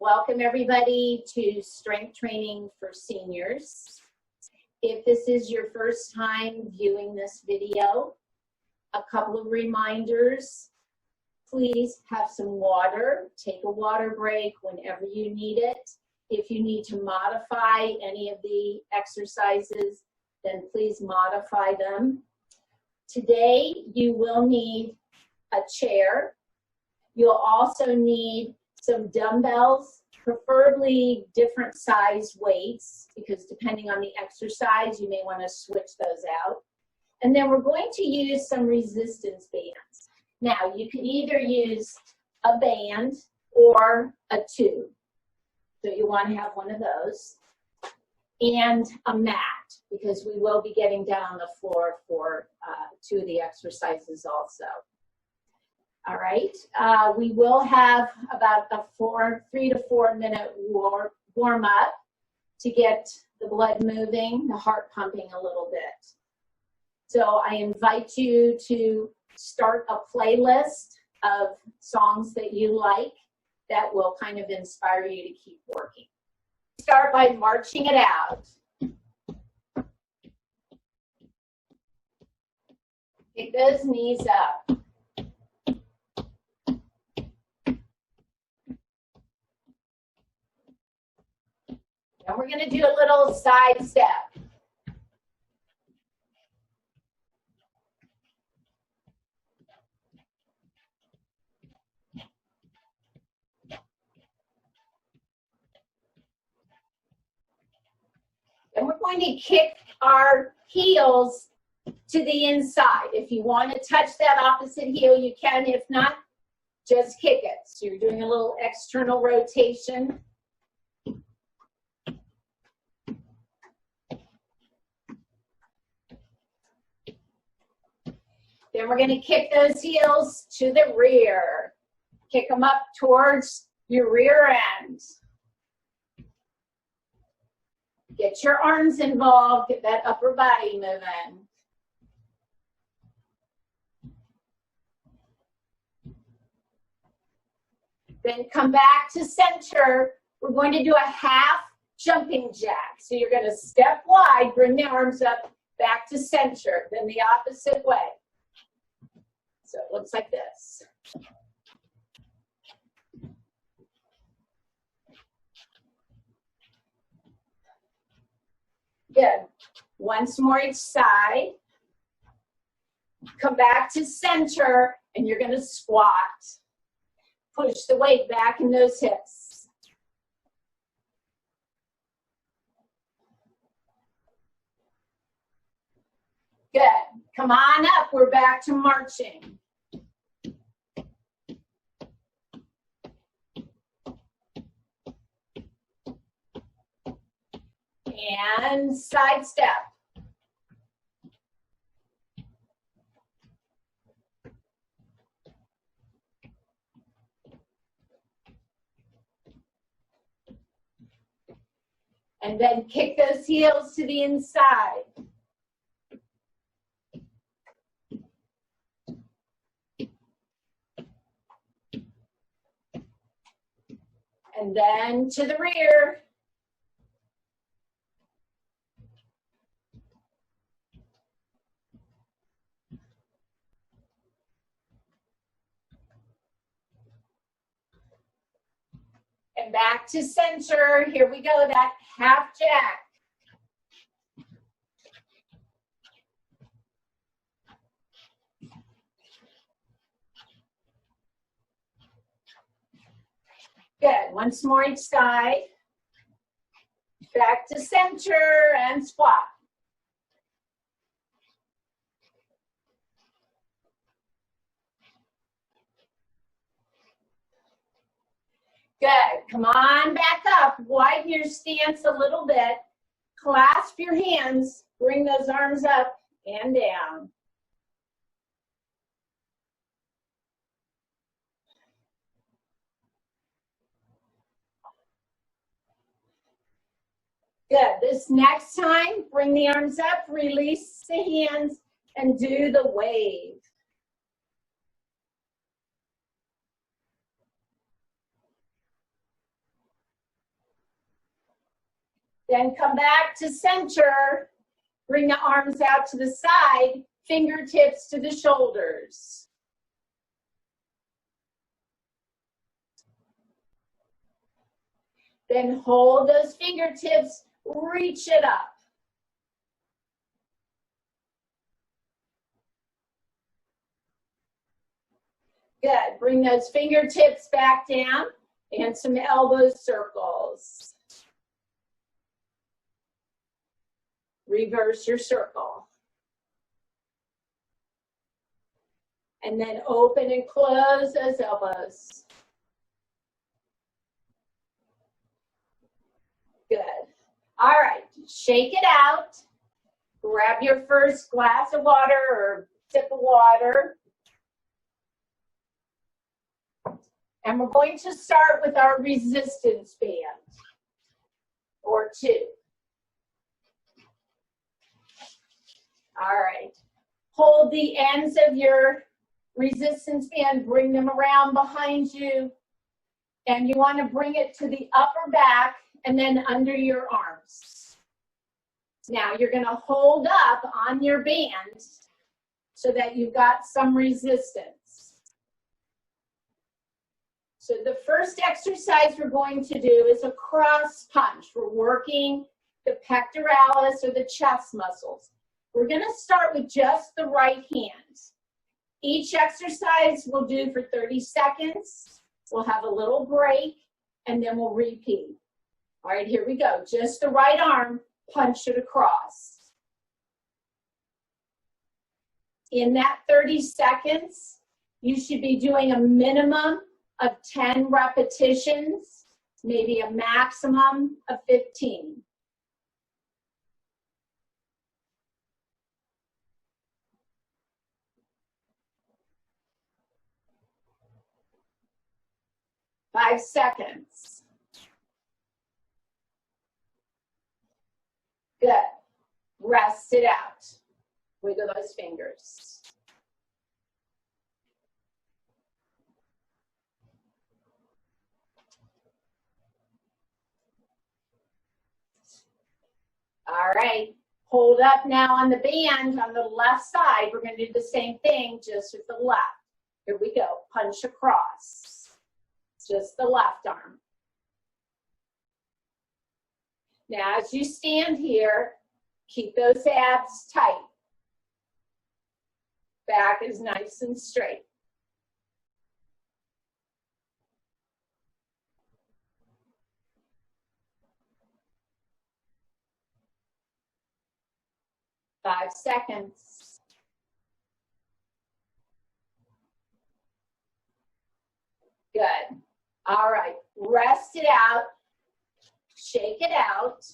Welcome everybody to Strength Training for Seniors. If this is your first time viewing this video, a couple of reminders. Please have some water. Take a water break whenever you need it. If you need to modify any of the exercises, then please modify them. Today, you will need a chair. You'll also need some dumbbells, preferably different size weights, because depending on the exercise, you may want to switch those out. And then we're going to use some resistance bands. Now, you can either use a band or a tube. So you want to have one of those. And a mat, because we will be getting down on the floor for two of the exercises also. All right, we will have about a 3 to 4 minute warm up to get the blood moving, the heart pumping a little bit. So I invite you to start a playlist of songs that you like that will kind of inspire you to keep working. Start by marching it out. Pick those knees up. And we're going to do a little side step. And we're going to kick our heels to the inside. If you want to touch that opposite heel, you can. If not, just kick it. So you're doing a little external rotation. Then we're going to kick those heels to the rear. Kick them up towards your rear end. Get your arms involved, get that upper body moving. Then come back to center. We're going to do a half jumping jack. So you're going to step wide, bring the arms up, back to center, then the opposite way. So it looks like this. Good. Once more each side. Come back to center, and you're going to squat. Push the weight back in those hips. Good. Come on up. We're back to marching. And side step. And then kick those heels to the inside. And then to the rear. And back to center. Here we go, that half jack. Good. Once more each side. Back to center and squat. Good. Come on back up. Widen your stance a little bit. Clasp your hands. Bring those arms up and down. Good. This next time, bring the arms up, release the hands, and do the wave. Then come back to center. Bring the arms out to the side, fingertips to the shoulders. Then hold those fingertips, reach it up. Good, bring those fingertips back down and some elbow circles. Reverse your circle. And then open and close those elbows. Good. All right, shake it out. Grab your first glass of water or sip of water. And we're going to start with our resistance band, or 2. All right. Hold the ends of your resistance band, bring them around behind you, and you want to bring it to the upper back and then under your arms. Now you're going to hold up on your band so that you've got some resistance. So the first exercise we're going to do is a cross punch. We're working the pectoralis or the chest muscles. We're going to start with just the right hand. Each exercise we'll do for 30 seconds. We'll have a little break, and then we'll repeat. All right, here we go. Just the right arm, punch it across. In that 30 seconds, you should be doing a minimum of 10 repetitions, maybe a maximum of 15. Five seconds. Good. Rest it out. Wiggle those fingers. All right. Hold up now on the band on the left side. We're going to do the same thing, just with the left. Here we go. Punch across. Just the left arm. Now, as you stand here, keep those abs tight. Back is nice and straight. Five seconds. Good. All right. Rest it out. Shake it out.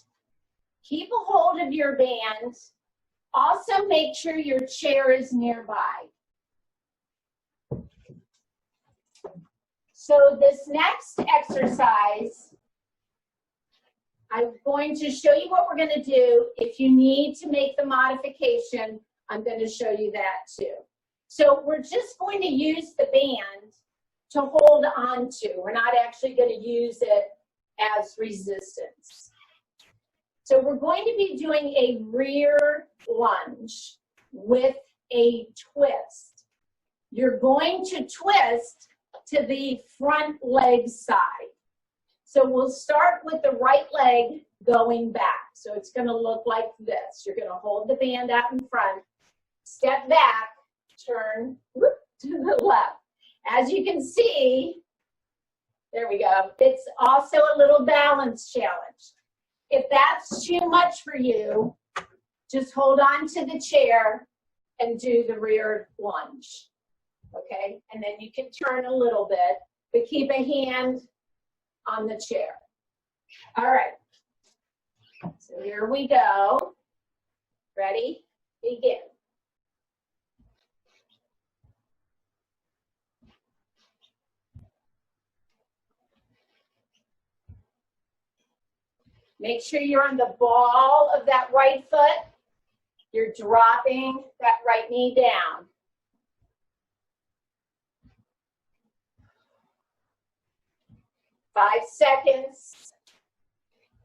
Keep a hold of your band. Also, make sure your chair is nearby. So this next exercise, I'm going to show you what we're going to do. If you need to make the modification, I'm going to show you that too. So we're just going to use the band to hold on to. We're not actually going to use it as resistance. So we're going to be doing a rear lunge with a twist. You're going to twist to the front leg side. So we'll start with the right leg going back. So it's going to look like this. You're going to hold the band out in front, step back, turn to the left. As you can see, there we go. It's also a little balance challenge. If that's too much for you, just hold on to the chair and do the rear lunge. Okay? And then you can turn a little bit, but keep a hand on the chair. All right. So here we go. Ready? Begin. Make sure you're on the ball of that right foot. You're dropping that right knee down. Five seconds.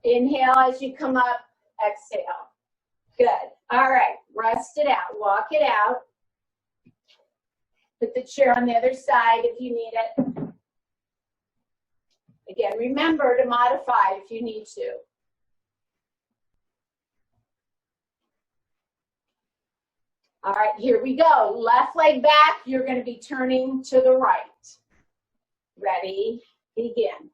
Inhale as you come up, exhale. Good. All right, rest it out, walk it out. Put the chair on the other side if you need it. Again, remember to modify if you need to. All right, here we go. Left leg back, you're going to be turning to the right. Ready, begin.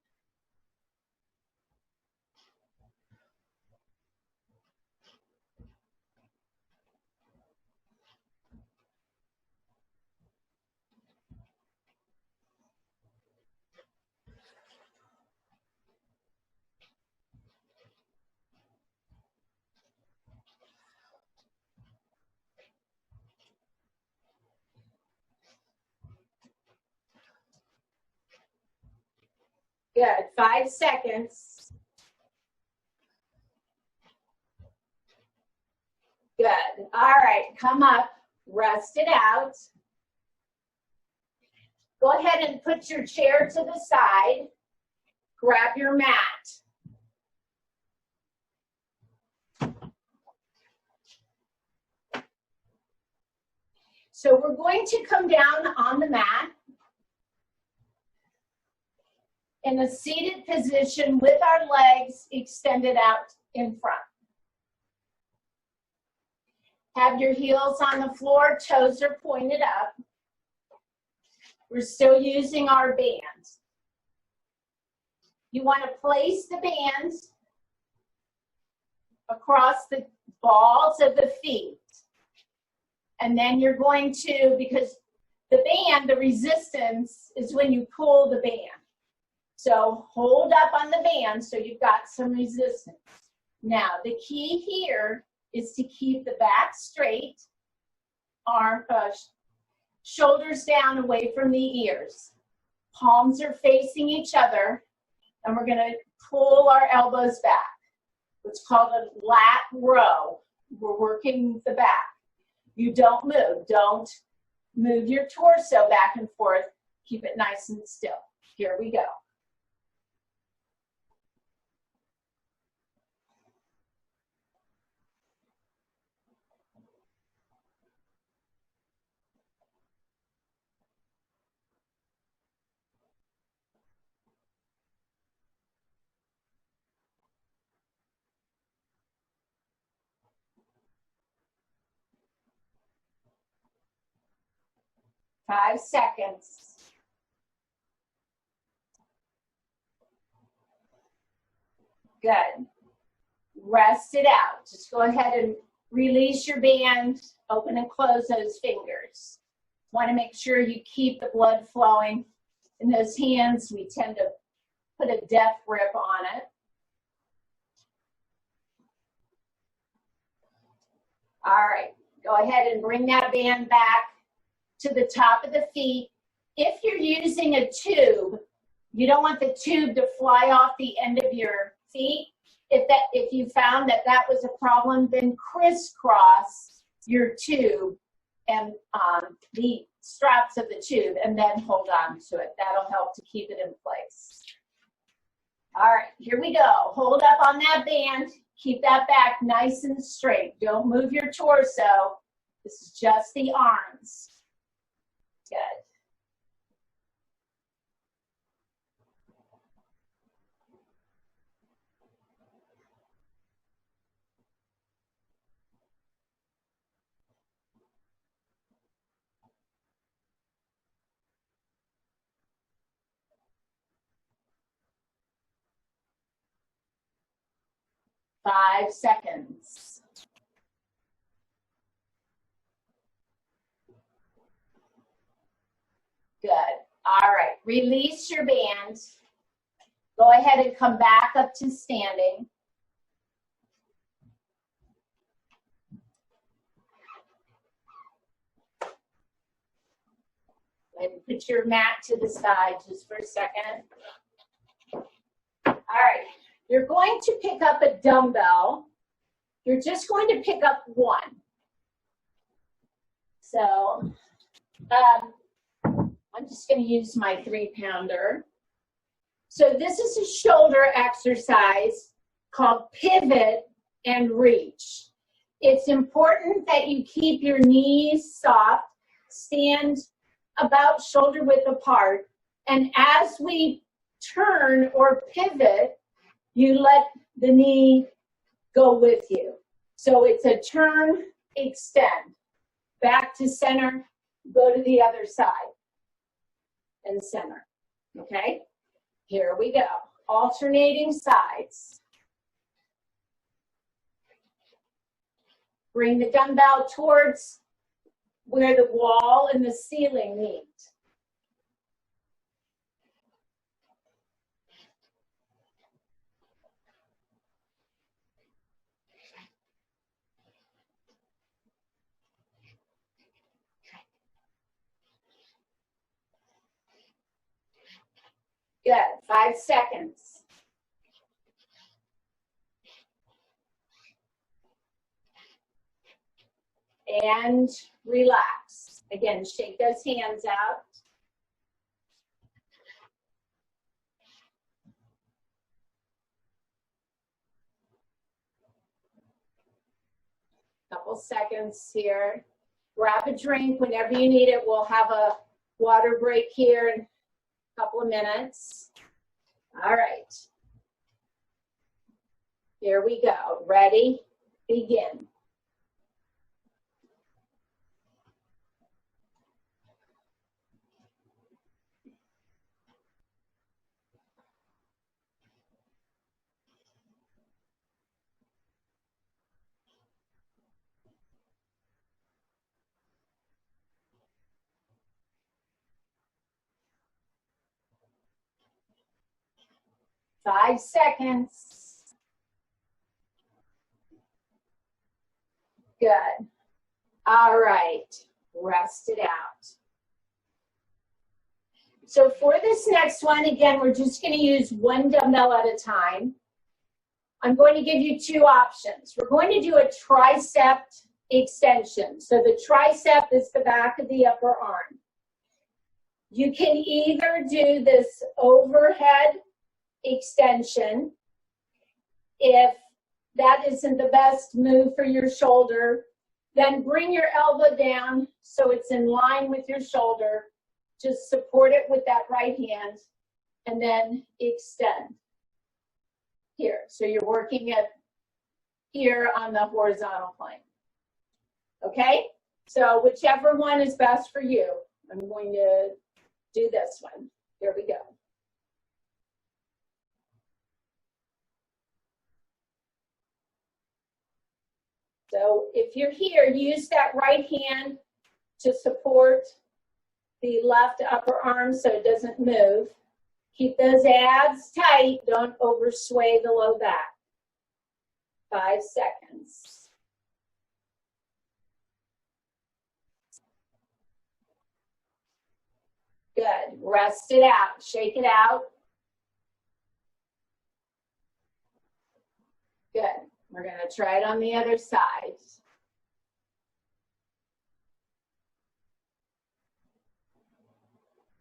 Good, 5 seconds. Good, all right, come up, rest it out. Go ahead and put your chair to the side. Grab your mat. So we're going to come down on the mat in a seated position with our legs extended out in front. Have your heels on the floor, toes are pointed up. We're still using our band. You want to place the band across the balls of the feet. And then you're going to, because the band, the resistance is when you pull the band. So hold up on the band so you've got some resistance. Now, the key here is to keep the back straight, shoulders down away from the ears. Palms are facing each other, and we're going to pull our elbows back. It's called a lat row. We're working the back. You don't move. Don't move your torso back and forth. Keep it nice and still. Here we go. Five seconds. Good. Rest it out. Just go ahead and release your band. Open and close those fingers. Want to make sure you keep the blood flowing in those hands. We tend to put a death grip on it. All right. Go ahead and bring that band back to the top of the feet. If you're using a tube, you don't want the tube to fly off the end of your feet. If you found that that was a problem, then crisscross your tube and the straps of the tube and then hold on to it. That'll help to keep it in place. All right, here we go. Hold up on that band. Keep that back nice and straight. Don't move your torso. This is just the arms. Good. Five seconds. Good. All right. Release your band. Go ahead and come back up to standing. And put your mat to the side just for a second. All right. You're going to pick up a dumbbell. You're just going to pick up one. So I'm just going to use my 3-pounder. So this is a shoulder exercise called pivot and reach. It's important that you keep your knees soft, stand about shoulder width apart, and as we turn or pivot, you let the knee go with you. So it's a turn, extend, back to center, go to the other side, and center, okay? Here we go, alternating sides. Bring the dumbbell towards where the wall and the ceiling meet. Good, 5 seconds. And relax. Again, shake those hands out. Couple seconds here. Grab a drink whenever you need it. We'll have a water break here in a couple of minutes. All right. Here we go. Ready? Begin. Five seconds. Good. All right. Rest it out. So for this next one, again, we're just going to use one dumbbell at a time. I'm going to give you two options. We're going to do a tricep extension. So the tricep is the back of the upper arm. You can either do this overhead extension. If that isn't the best move for your shoulder, then bring your elbow down so it's in line with your shoulder. Just support it with that right hand and then extend here. So you're working it here on the horizontal plane. Okay? So whichever one is best for you. I'm going to do this one. Here we go. So if you're here, use that right hand to support the left upper arm so it doesn't move. Keep those abs tight. Don't oversway the low back. 5 seconds. Good. Rest it out. Shake it out. Good. We're going to try it on the other side.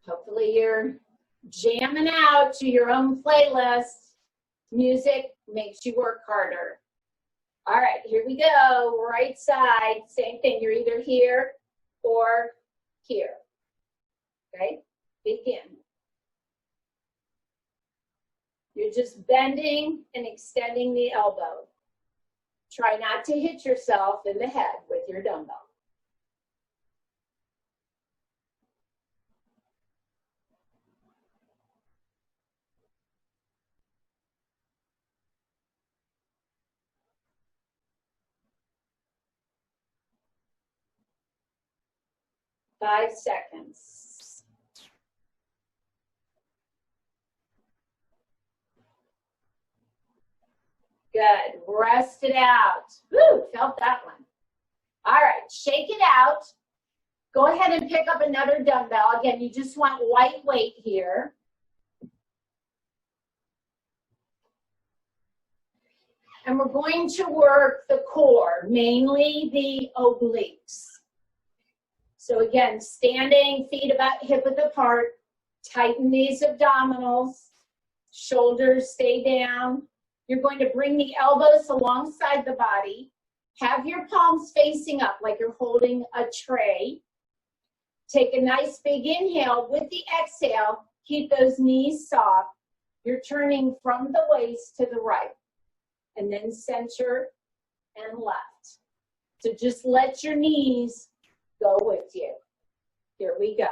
Hopefully you're jamming out to your own playlist. Music makes you work harder. All right, here we go. Right side, same thing. You're either here or here. Okay, begin. You're just bending and extending the elbow. Try not to hit yourself in the head with your dumbbell. Five seconds. Good. Rest it out. Woo, felt that one. All right, shake it out. Go ahead and pick up another dumbbell. Again, you just want lightweight here. And we're going to work the core, mainly the obliques. So again, standing, feet about hip width apart, tighten these abdominals, shoulders stay down, You're going to bring the elbows alongside the body. Have your palms facing up like you're holding a tray. Take a nice big inhale. With the exhale, keep those knees soft. You're turning from the waist to the right, and then center and left. So just let your knees go with you. Here we go.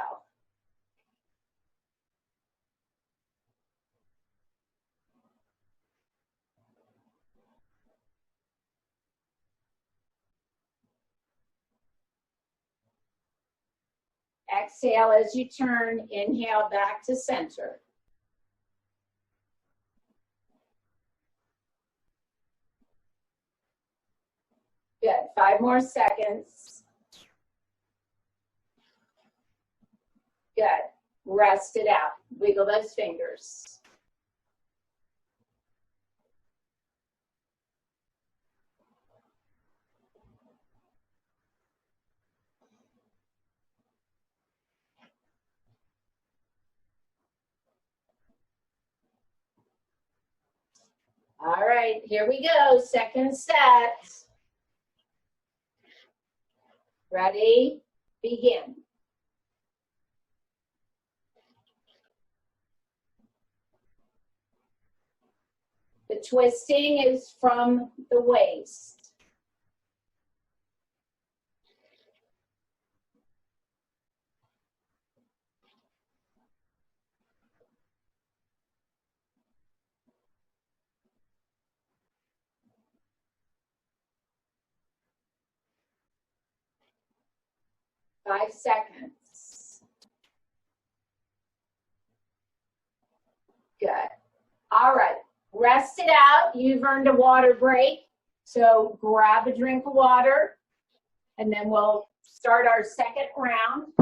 Exhale as you turn, inhale back to center. Good, 5 more seconds. Good, rest it out. Wiggle those fingers. All right, here we go, second set. Ready? Begin. The twisting is from the waist. Five seconds. Good. All right. Rest it out. You've earned a water break. So grab a drink of water, and then we'll start our second round.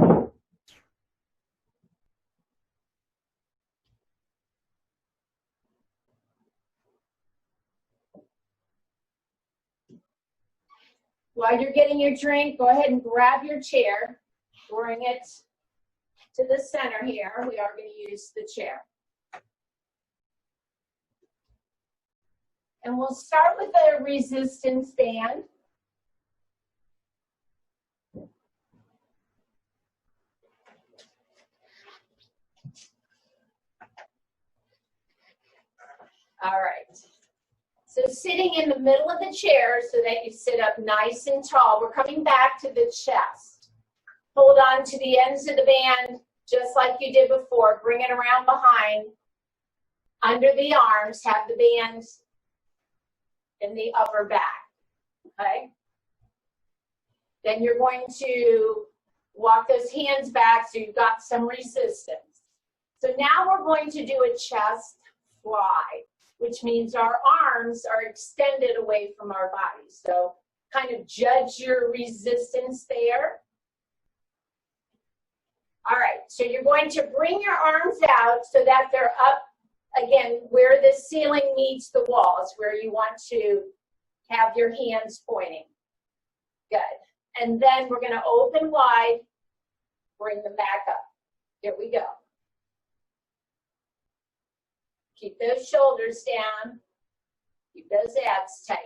While you're getting your drink, go ahead and grab your chair. Bring it to the center here. We are going to use the chair. And we'll start with a resistance band. All right. So sitting in the middle of the chair so that you sit up nice and tall. We're coming back to the chest. Hold on to the ends of the band just like you did before. Bring it around behind. Under the arms, have the band in the upper back, okay? Then you're going to walk those hands back so you've got some resistance. So now we're going to do a chest fly, which means our arms are extended away from our body. So kind of judge your resistance there. All right, so you're going to bring your arms out so that they're up, again, where the ceiling meets the walls, where you want to have your hands pointing. Good. And then we're going to open wide, bring them back up. Here we go. Keep those shoulders down. Keep those abs tight.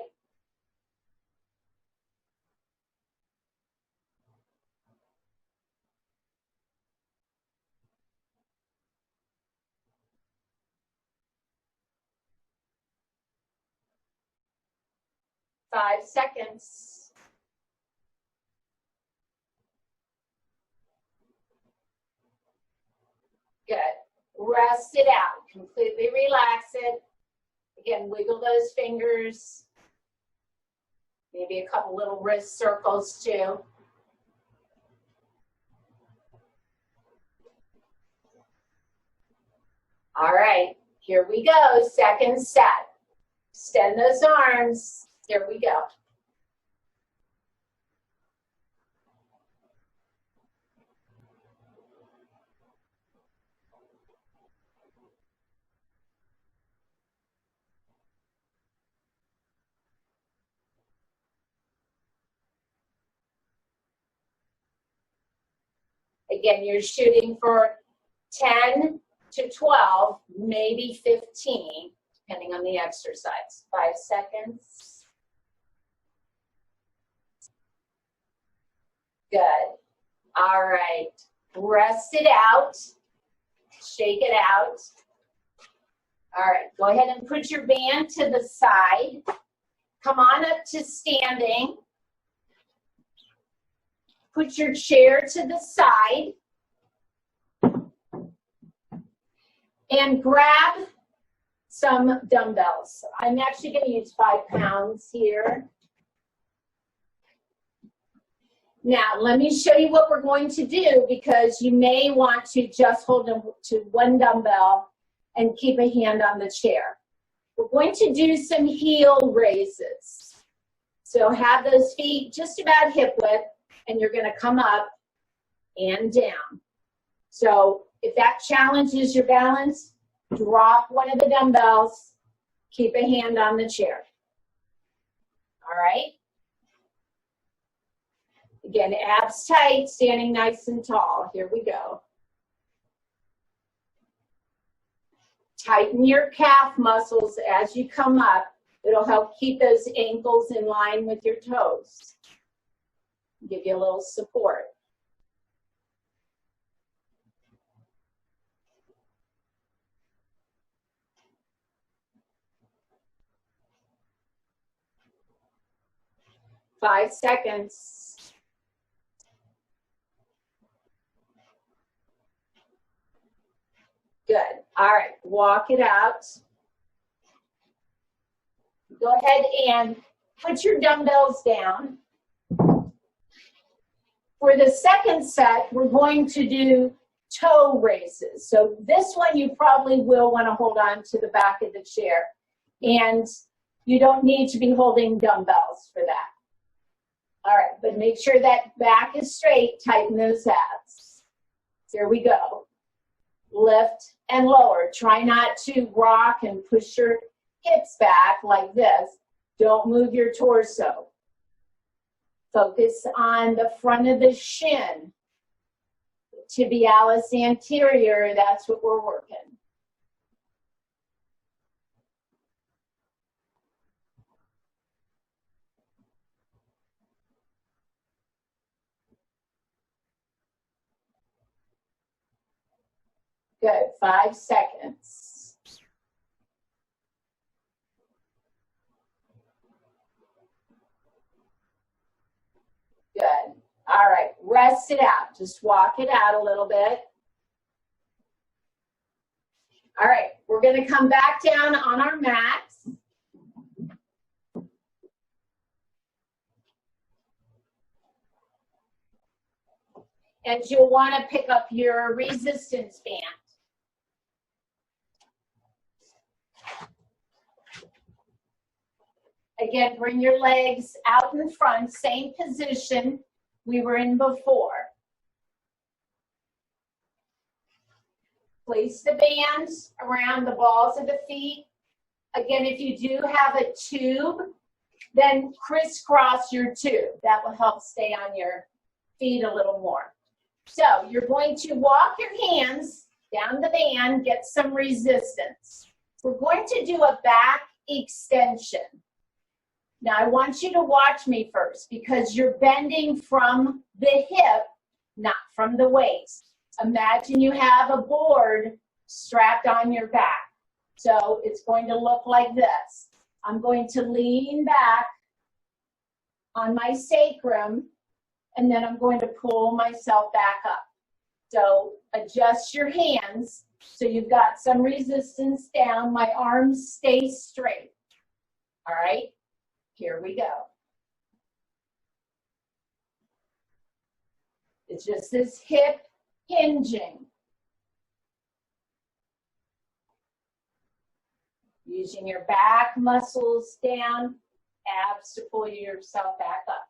Five seconds. Good. Rest it out. Completely relax it. Again, wiggle those fingers. Maybe a couple little wrist circles too. All right, here we go. Second set. Extend those arms. Here we go. Again, you're shooting for 10 to 12, maybe 15. depending on the exercise. 5 seconds. Good. All right. Rest it out. Shake it out. All right. Go ahead and put your band to the side. Come on up to standing. Put your chair to the side. And grab some dumbbells. I'm actually going to use 5 pounds here. Now, let me show you what we're going to do, because you may want to just hold them to one dumbbell and keep a hand on the chair. We're going to do some heel raises. So have those feet just about hip width, and you're going to come up and down. So if that challenges your balance, drop one of the dumbbells, keep a hand on the chair. All right? Again, abs tight, standing nice and tall. Here we go. Tighten your calf muscles as you come up. It'll help keep those ankles in line with your toes. Give you a little support. Five seconds. Good. All right, walk it out. Go ahead and put your dumbbells down. For the second set, we're going to do toe raises. So this one you probably will want to hold on to the back of the chair. And you don't need to be holding dumbbells for that. All right, but make sure that back is straight. Tighten those abs. Here we go. Lift and lower. Try not to rock and push your hips back like this. Don't move your torso. Focus on the front of the shin. Tibialis anterior, that's what we're working. Good, 5 seconds. Good. All right, rest it out. Just walk it out a little bit. All right, we're going to come back down on our mats. And you'll want to pick up your resistance band. Again, bring your legs out in front, same position we were in before. Place the bands around the balls of the feet. Again, if you do have a tube, then crisscross your tube. That will help stay on your feet a little more. So you're going to walk your hands down the band, get some resistance. We're going to do a back extension. Now I want you to watch me first, because you're bending from the hip, not from the waist. Imagine you have a board strapped on your back. So it's going to look like this. I'm going to lean back on my sacrum, and then I'm going to pull myself back up. So adjust your hands so you've got some resistance down. My arms stay straight. All right, here we go. It's just this hip hinging. Using your back muscles down, abs to pull yourself back up.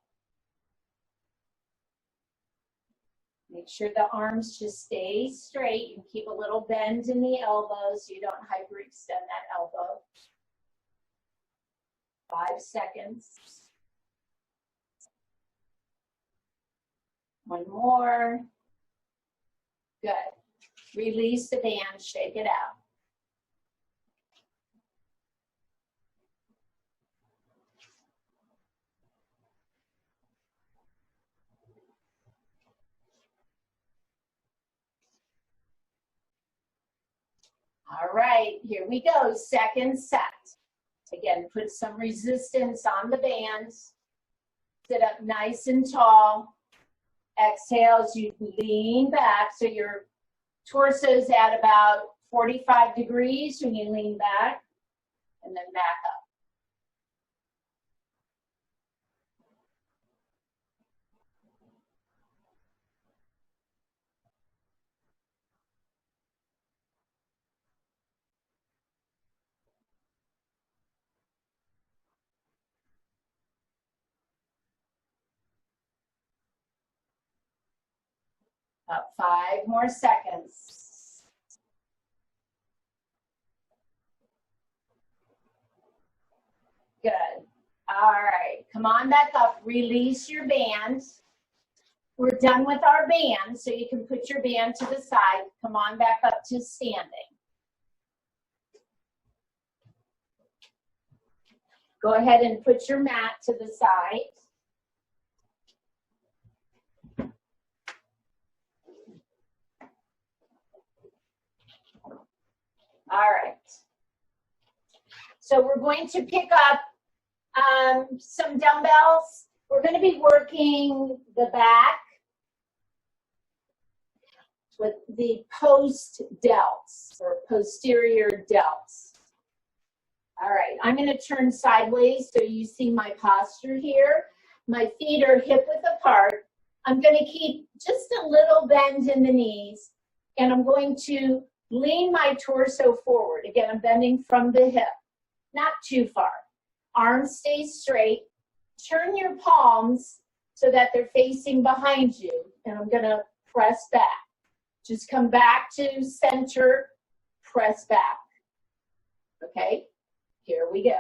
Make sure the arms just stay straight. You can keep a little bend in the elbows so you don't hyperextend that elbow. 5 seconds. One more. Good. Release the band, shake it out. All right, here we go, second set. Again, put some resistance on the bands. Sit up nice and tall. Exhale as you lean back, so your torso's at about 45 degrees when you lean back, and then back up. About 5 more seconds. Good. All right, come on back up. Release your band. We're done with our band, so you can put your band to the side. Come on back up to standing. Go ahead and put your mat to the side. All right. So we're going to pick up some dumbbells. We're going to be working the back with the post delts or posterior delts. All right, I'm going to turn sideways so you see my posture here. My feet are hip width apart. I'm going to keep just a little bend in the knees, and I'm going to lean my torso forward. Again, I'm bending from the hip, not too far. Arms stay straight. Turn your palms so that they're facing behind you, and I'm going to press back. Just come back to center, press back. Okay, here we go.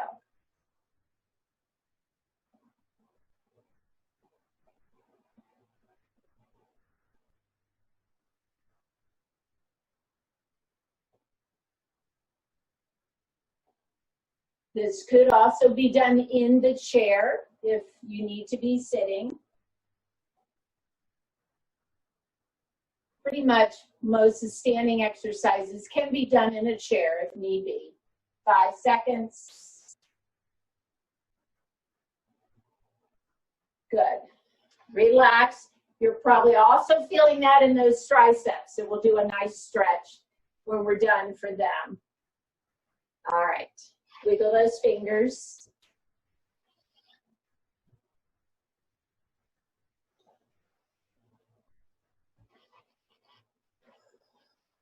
This could also be done in the chair if you need to be sitting. Pretty much most of standing exercises can be done in a chair if need be. 5 seconds. Good. Relax. You're probably also feeling that in those triceps, so we'll do a nice stretch when we're done for them. All right. Wiggle those fingers.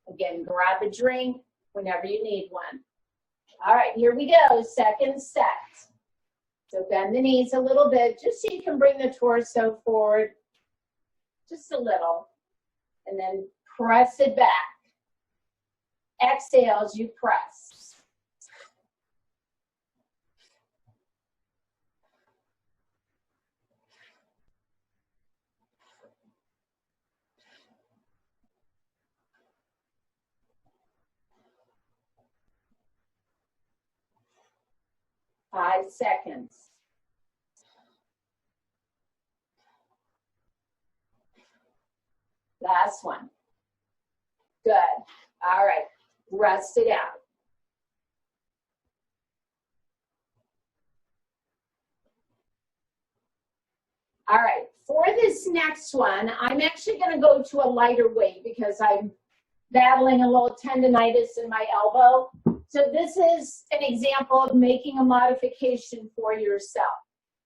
Again, grab a drink whenever you need one. All right, here we go, second set. So bend the knees a little bit, just so you can bring the torso forward, just a little, and then press it back. Exhale as you press. Five seconds. Last one. Good. All right. Rest it out. All right. For this next one, I'm actually going to go to a lighter weight because I'm battling a little tendonitis in my elbow. So this is an example of making a modification for yourself.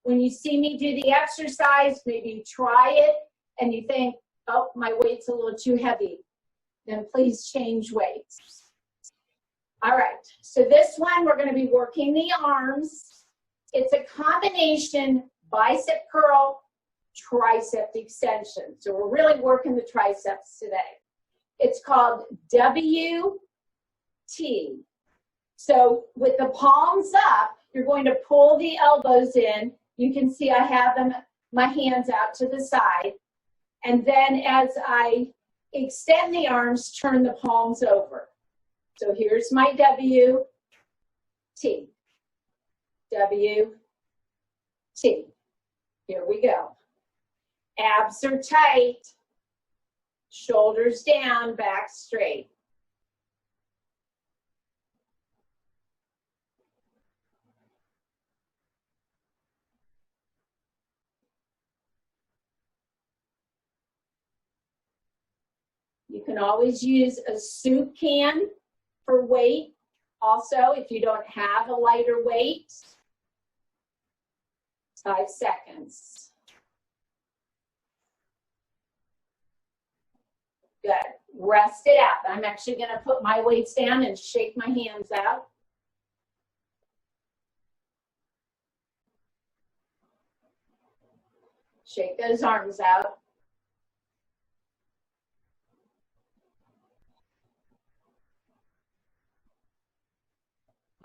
When you see me do the exercise, maybe you try it and you think, oh, my weight's a little too heavy, then please change weights. All right, so this one, we're going to be working the arms. It's a combination bicep curl, tricep extension. So we're really working the triceps today. It's called WT. So with the palms up, you're going to pull the elbows in. You can see I have them, my hands out to the side. And then as I extend the arms, turn the palms over. So here's my WT. WT. Here we go. Abs are tight. Shoulders down, back straight. You can always use a soup can for weight. Also, if you don't have a lighter weight, 5 seconds. Good. Rest it out. I'm actually going to put my weights down and shake my hands out. Shake those arms out.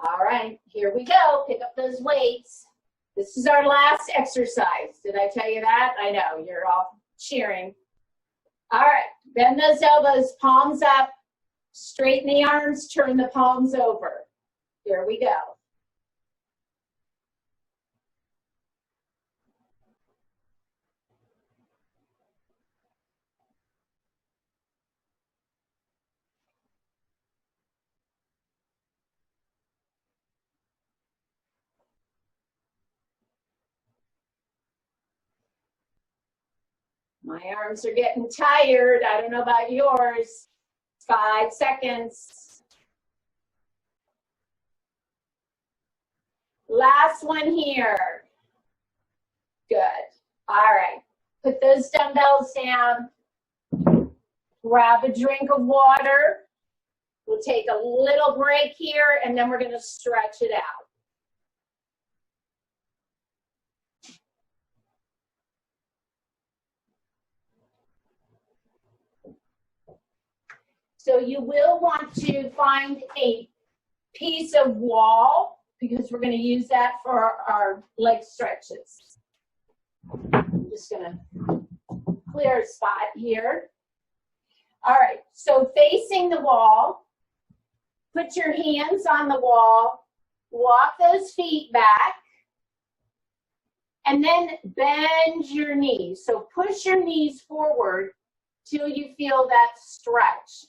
All right, here we go. Pick up those weights. This is our last exercise. Did I tell you that? I know, you're all cheering. All right, bend those elbows, palms up, straighten the arms, turn the palms over. Here we go. My arms are getting tired. I don't know about yours. 5 seconds. Last one here. Good. All right. Put those dumbbells down. Grab a drink of water. We'll take a little break here, and then we're going to stretch it out. So you will want to find a piece of wall because we're going to use that for our leg stretches. I'm just going to clear a spot here. All right, so facing the wall, put your hands on the wall, walk those feet back, and then bend your knees. So push your knees forward till you feel that stretch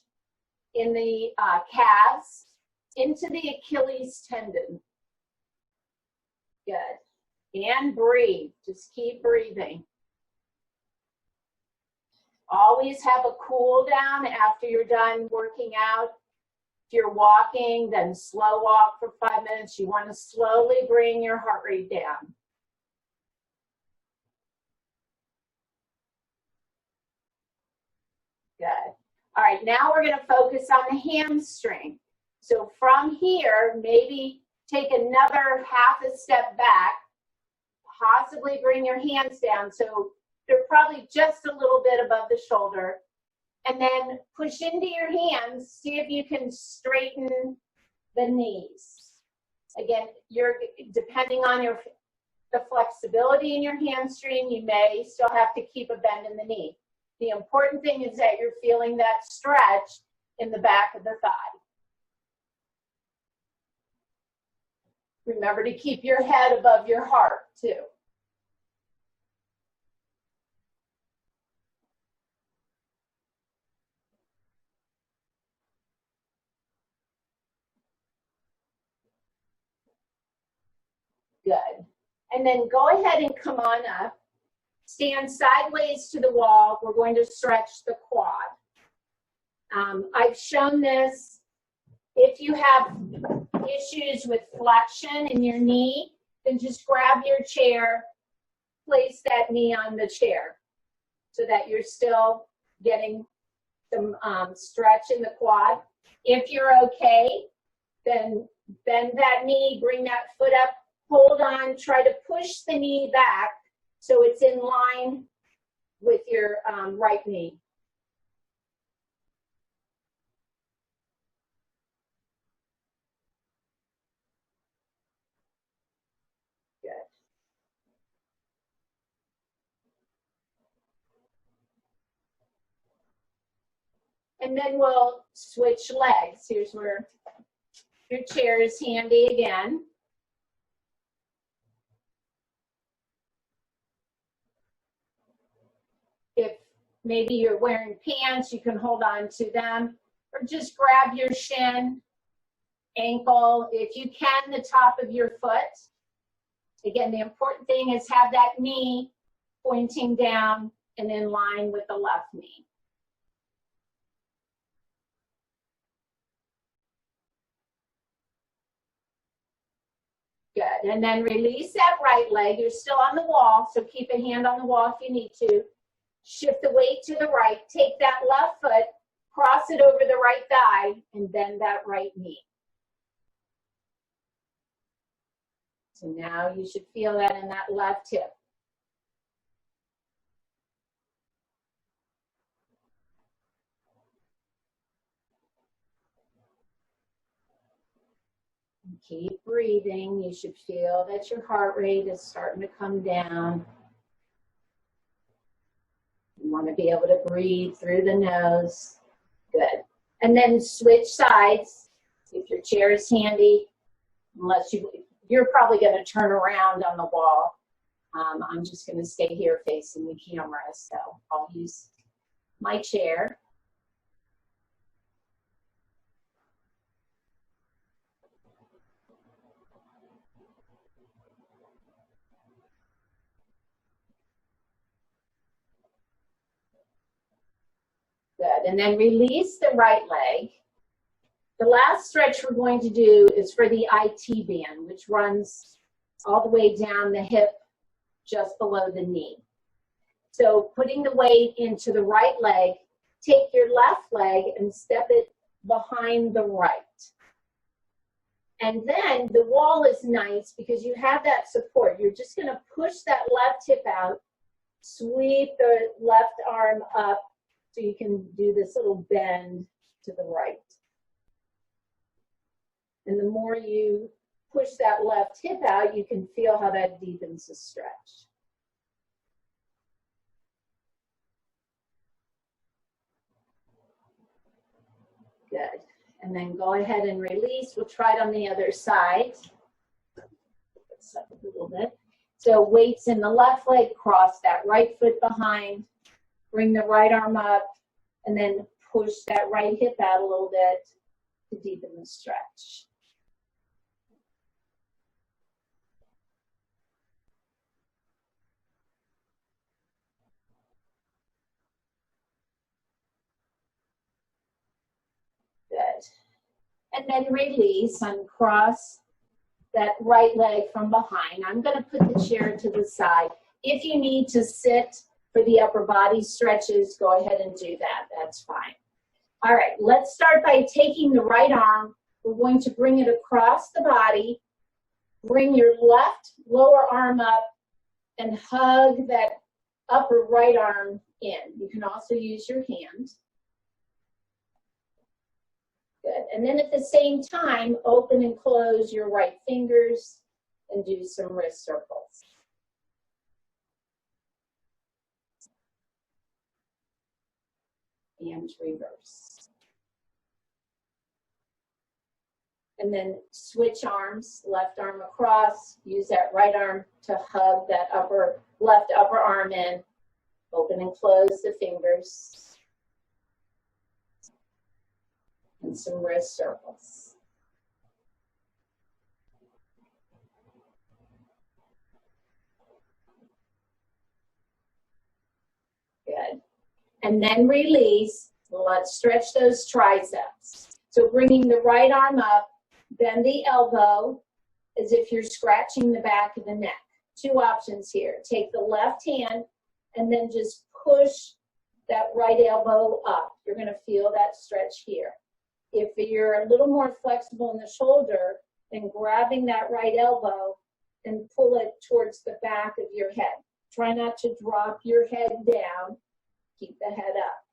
in the calves into the Achilles tendon. Good. And breathe. Just keep breathing. Always have a cool down after you're done working out. If you're walking, then slow walk for 5 minutes. You want to slowly bring your heart rate down. Good. All right, now we're going to focus on the hamstring. So from here, maybe take another half a step back, possibly bring your hands down. So they're probably just a little bit above the shoulder. And then push into your hands, see if you can straighten the knees. Again, depending on the flexibility in your hamstring, you may still have to keep a bend in the knee. The important thing is that you're feeling that stretch in the back of the thigh. Remember to keep your head above your heart, too. Good. And then go ahead and come on up. Stand sideways to the wall. We're going to stretch the quad. I've shown this. If you have issues with flexion in your knee, then just grab your chair, place that knee on the chair so that you're still getting some stretch in the quad. If you're okay, then bend that knee, bring that foot up, hold on, try to push the knee back so it's in line with your right knee. Good. And then we'll switch legs. Here's where your chair is handy again. If maybe you're wearing pants, you can hold on to them, or just grab your shin, ankle, if you can, the top of your foot. Again, the important thing is have that knee pointing down and in line with the left knee. Good. And then release that right leg. You're still on the wall, so keep a hand on the wall if you need to. Shift the weight to the right. Take that left foot, cross it over the right thigh, and bend that right knee. So now you should feel that in that left hip. Keep breathing. You should feel that your heart rate is starting to come down. You want to be able to breathe through the nose. Good. And then switch sides. If your chair is handy, unless you're probably going to turn around on the wall. I'm just going to stay here facing the camera, so I'll use my chair. Good. And then release the right leg. The last stretch we're going to do is for the IT band, which runs all the way down the hip just below the knee. So putting the weight into the right leg, take your left leg and step it behind the right. And then the wall is nice because you have that support. You're just going to push that left hip out, sweep the left arm up so you can do this little bend to the right. And the more you push that left hip out, you can feel how that deepens the stretch. Good. And then go ahead and release. We'll try it on the other side. Let's up a little bit. So weights in the left leg, cross that right foot behind, bring the right arm up, and then push that right hip out a little bit to deepen the stretch. Good. And then release, uncross that right leg from behind. I'm going to put the chair to the side. If you need to sit for the upper body stretches, go ahead and do that. That's fine. All right, let's start by taking the right arm. We're going to bring it across the body. Bring your left lower arm up and hug that upper right arm in. You can also use your hand. Good. And then at the same time, open and close your right fingers and do some wrist circles. And reverse. And then switch arms, left arm across, use that right arm to hug that left upper arm in, open and close the fingers. And some wrist circles. Good. And then release. Let's stretch those triceps. So bringing the right arm up, bend the elbow as if you're scratching the back of the neck. Two options here. Take the left hand and then just push that right elbow up. You're going to feel that stretch here. If you're a little more flexible in the shoulder, then grabbing that right elbow and pull it towards the back of your head. Try not to drop your head down. Keep the head up.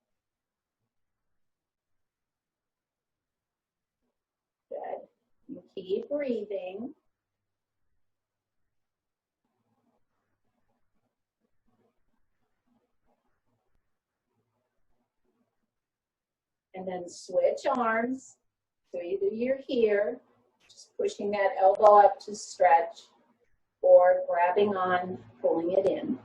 Good. You keep breathing. And then switch arms. So either you're here, just pushing that elbow up to stretch, or grabbing on, pulling it in.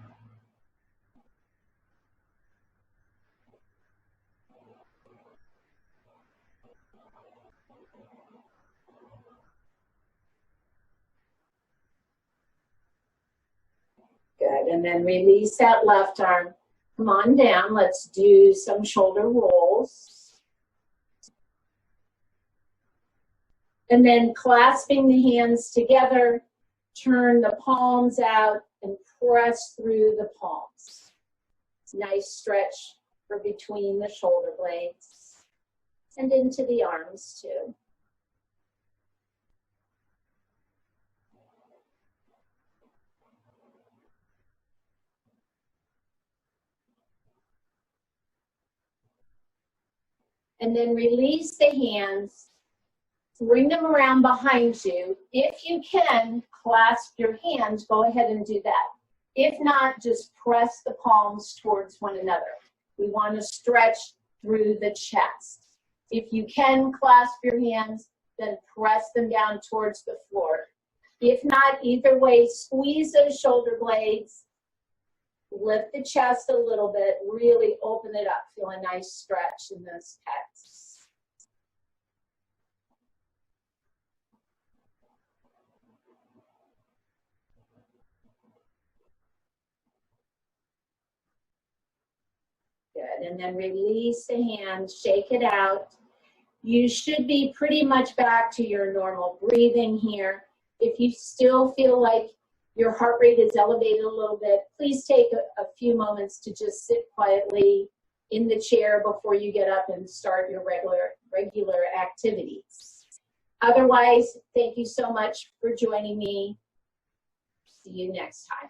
Good, and then release that left arm. Come on down, let's do some shoulder rolls. And then clasping the hands together, Turn the palms out and press through the palms. Nice stretch for between the shoulder blades and into the arms too. And then release the hands. Bring them around behind you. If you can clasp your hands, go ahead and do that. If not, just press the palms towards one another. We want to stretch through the chest. If you can clasp your hands, then press them down towards the floor. If not, either way, squeeze those shoulder blades. Lift the chest a little bit, really open it up. Feel a nice stretch in those pecs. Good, and then release the hands, shake it out. You should be pretty much back to your normal breathing here. If you still feel like your heart rate is elevated a little bit, please take a few moments to just sit quietly in the chair before you get up and start your regular activities. Otherwise, thank you so much for joining me. See you next time.